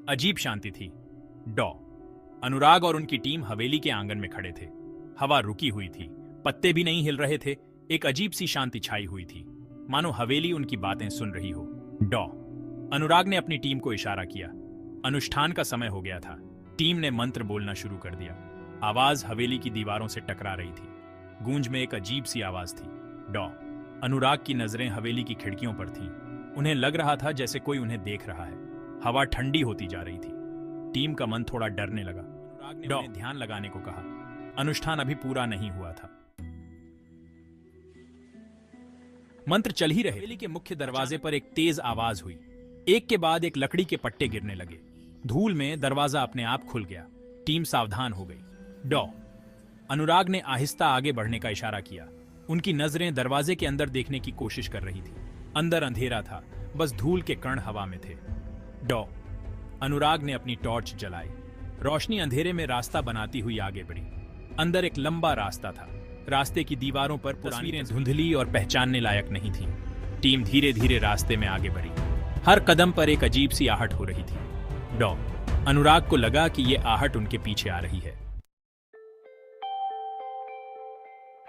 अजीब शांति थी। डॉ अनुराग और उनकी टीम हवेली के आंगन में खड़े थे। हवा रुकी हुई थी, पत्ते भी नहीं हिल रहे थे। एक अजीब सी शांति छाई हुई थी, मानो हवेली उनकी बातें सुन रही हो। डॉ अनुराग ने अपनी टीम को इशारा किया। अनुष्ठान का समय हो गया था। टीम ने मंत्र बोलना शुरू कर दिया। आवाज हवेली की दीवारों से टकरा रही थी। गूंज में एक अजीब सी आवाज थी। डॉ अनुराग की नजरें हवेली की खिड़कियों पर थीं। उन्हें लग रहा था जैसे कोई उन्हें देख रहा है। हवा ठंडी होती जा रही थी। टीम का मन थोड़ा डरने लगा। अनुराग ने उन्हें ध्यान लगाने को कहा। अनुष्ठान अभी पूरा नहीं हुआ था। मंत्र चल ही रहे। हवेली के मुख्य दरवाजे पर एक तेज आवाज हुई। एक के बाद एक लकड़ी के पट्टे गिरने लगे। धूल में दरवाजा अपने आप खुल गया। टीम सावधान हो गई। डॉ अनुराग ने आहिस्ता आगे बढ़ने का इशारा किया। उनकी नजरें दरवाजे के अंदर देखने की कोशिश कर रही थी। अंदर अंधेरा था, बस धूल के कण हवा में थे। डॉ अनुराग ने अपनी टॉर्च जलाई। रोशनी अंधेरे में रास्ता बनाती हुई आगे बढ़ी। अंदर एक लंबा रास्ता था। रास्ते की दीवारों पर तस्वीरें धुंधली और पहचानने लायक नहीं थीं। टीम धीरे धीरे रास्ते में आगे बढ़ी। हर कदम पर एक अजीब सी आहट हो रही थी। डॉ अनुराग को लगा कि यह आहट उनके पीछे आ रही है।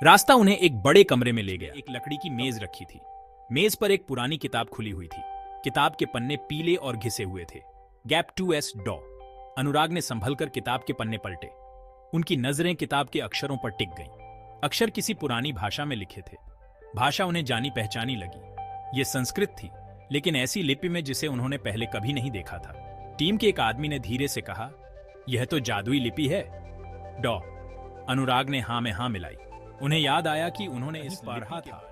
रास्ता उन्हें एक बड़े कमरे में ले गया। एक लकड़ी की मेज रखी थी। मेज पर एक पुरानी किताब खुली हुई थी। किताब के पन्ने पीले और घिसे हुए थे। गैप 2S डॉ अनुराग ने संभलकर किताब के पन्ने पलटे। उनकी नजरें किताब के अक्षरों पर टिक गईं। अक्षर किसी पुरानी भाषा में लिखे थे। भाषा उन्हें जानी पहचानी लगी। यह संस्कृत थी, लेकिन ऐसी लिपि में जिसे उन्होंने पहले कभी नहीं देखा था। टीम के एक आदमी ने धीरे से कहा, यह तो जादुई लिपि है। डॉ अनुराग ने हां में हां मिलाई। उन्हें याद आया कि उन्होंने इस पढ़ा था,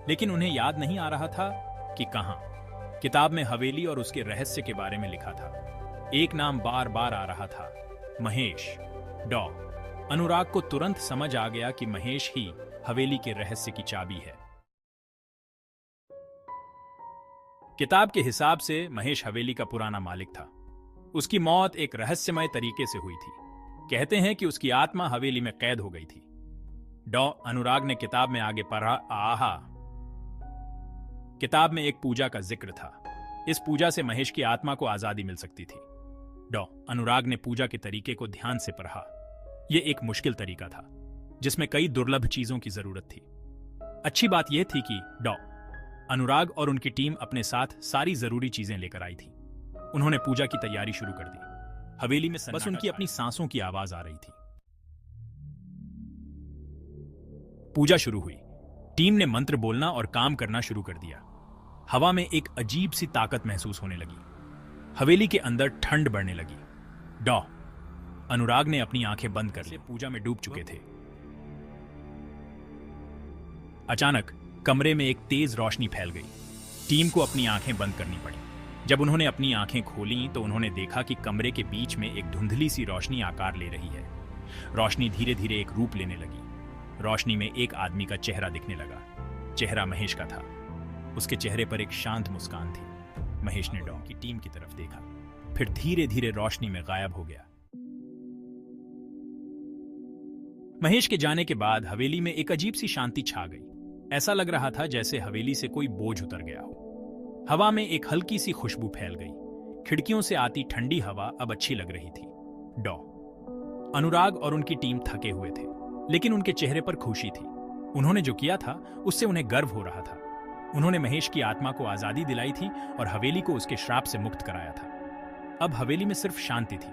लेकिन उन्हें याद नहीं आ रहा था कि कहां। किताब में हवेली और उसके रहस्य के बारे में लिखा था। एक नाम बार बार आ रहा था, महेश। डॉ अनुराग को तुरंत समझ आ गया कि महेश ही हवेली के रहस्य की चाबी है। किताब के हिसाब से महेश हवेली का पुराना मालिक था। उसकी मौत एक रहस्यमय तरीके से हुई थी। कहते हैं कि उसकी आत्मा हवेली में कैद हो गई थी। डॉ अनुराग ने किताब में आगे पढ़ा, आहा। किताब में एक पूजा का जिक्र था। इस पूजा से महेश की आत्मा को आजादी मिल सकती थी। डॉ अनुराग ने पूजा के तरीके को ध्यान से पढ़ा। यह एक मुश्किल तरीका था, जिसमें कई दुर्लभ चीजों की जरूरत थी। अच्छी बात यह थी कि डॉ अनुराग और उनकी टीम अपने साथ सारी जरूरी चीजें लेकर आई थी। उन्होंने पूजा की तैयारी शुरू कर दी। हवेली में बस उनकी अपनी सांसों की आवाज आ रही थी। पूजा शुरू हुई। टीम ने मंत्र बोलना और काम करना शुरू कर दिया। हवा में एक अजीब सी ताकत महसूस होने लगी। हवेली के अंदर ठंड बढ़ने लगी। डॉ अनुराग ने अपनी आंखें बंद कर ली। पूजा में डूब चुके थे। अचानक कमरे में एक तेज रोशनी फैल गई। टीम को अपनी आंखें बंद करनी पड़ी। जब उन्होंने अपनी आंखें खोली तो उन्होंने देखा कि कमरे के बीच में एक धुंधली सी रोशनी आकार ले रही है। रोशनी धीरे धीरे एक रूप लेने लगी। रोशनी में एक आदमी का चेहरा दिखने लगा। चेहरा महेश का था। उसके चेहरे पर एक शांत मुस्कान थी। महेश ने डॉ की टीम की तरफ देखा, फिर धीरे धीरे रोशनी में गायब हो गया। महेश के जाने के बाद हवेली में एक अजीब सी शांति छा गई। ऐसा लग रहा था जैसे हवेली से कोई बोझ उतर गया हो। हवा में एक हल्की सी खुशबू फैल गई। खिड़कियों से आती ठंडी हवा अब अच्छी लग रही थी। डॉ अनुराग और उनकी टीम थके हुए थे, लेकिन उनके चेहरे पर खुशी थी। उन्होंने जो किया था उससे उन्हें गर्व हो रहा था। उन्होंने महेश की आत्मा को आजादी दिलाई थी और हवेली को उसके श्राप से मुक्त कराया था। अब हवेली में सिर्फ शांति थी।